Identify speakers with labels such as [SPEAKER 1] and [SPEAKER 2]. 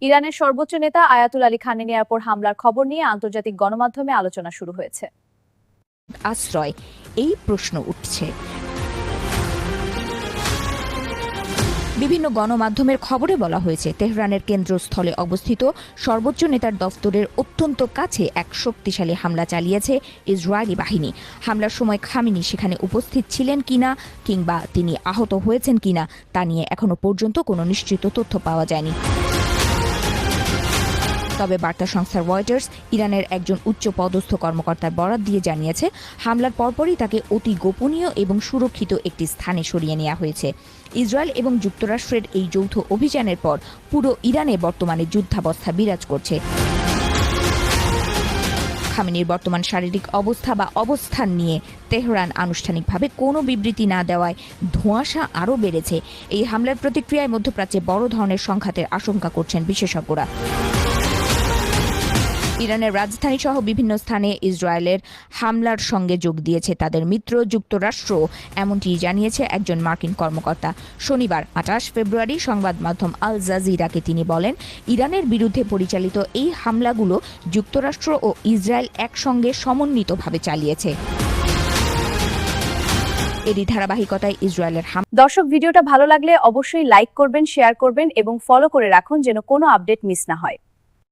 [SPEAKER 1] ইরানের সর্বোচ্চ নেতা আয়াতুল আলী খামেনির উপর হামলার খবর নিয়ে আন্তর্জাতিক গণমাধ্যমে আলোচনা শুরু হয়েছে।
[SPEAKER 2] আশ্রয় এই প্রশ্ন উঠছে। বিভিন্ন গণমাধ্যমের খবরে বলা হয়েছে তেহরানের কেন্দ্রস্থলে অবস্থিত সর্বোচ্চ নেতার দফতরের অত্যন্ত কাছে এক শক্তিশালী হামলা চালিয়েছে ইসরায়েলি বাহিনী। হামলার সময় খামেনি সেখানে উপস্থিত ছিলেন কিনা কিংবা তিনি আহত হয়েছেন কিনা তা নিয়ে এখনো পর্যন্ত কোনো নিশ্চিত তথ্য পাওয়া যায়নি। তবে বার্তা সংস্থা রয়টার্স ইরানের একজন উচ্চ পদস্থ কর্মকর্তার বরাত দিয়ে জানিয়েছে, হামলার পরপরই তাকে অতি গোপনীয় এবং সুরক্ষিত একটি স্থানে সরিয়ে নেওয়া হয়েছে। ইসরায়েল এবং যুক্তরাষ্ট্রের এই যৌথ অভিযানের পর পুরো ইরানে বর্তমানে যুদ্ধাবস্থা বিরাজ করছে। খামেনির বর্তমান শারীরিক অবস্থা বা অবস্থান নিয়ে তেহরান আনুষ্ঠানিকভাবে কোনো বিবৃতি না দেওয়ায় ধোঁয়াশা আরও বেড়েছে। এই হামলার প্রতিক্রিয়ায় মধ্যপ্রাচ্যে বড় ধরনের সংঘাতের আশঙ্কা করছেন বিশেষজ্ঞরা। ইরানের রাজধানী সহ বিভিন্ন স্থানে ইসরায়েলের হামলার সঙ্গে যোগ দিয়েছে তাদের মিত্র যুক্তরাষ্ট্র, এমনটি জানিয়েছে একজন মার্কিন কর্মকর্তা। শনিবার 28 ফেব্রুয়ারি সংবাদ মাধ্যম আল জাজিরাকে তিনি বলেন, ইরানের বিরুদ্ধে পরিচালিত এই হামলাগুলো যুক্তরাষ্ট্র ও ইসরায়েল একসঙ্গে সমন্বিতভাবে চালিয়েছে। এরই ধারাবাহিকতায় ইসরায়েলের
[SPEAKER 1] দর্শক, ভিডিওটা ভালো লাগলে অবশ্যই লাইক করবেন, শেয়ার করবেন এবং ফলো করে রাখুন যেন কোনো আপডেট মিস না হয়।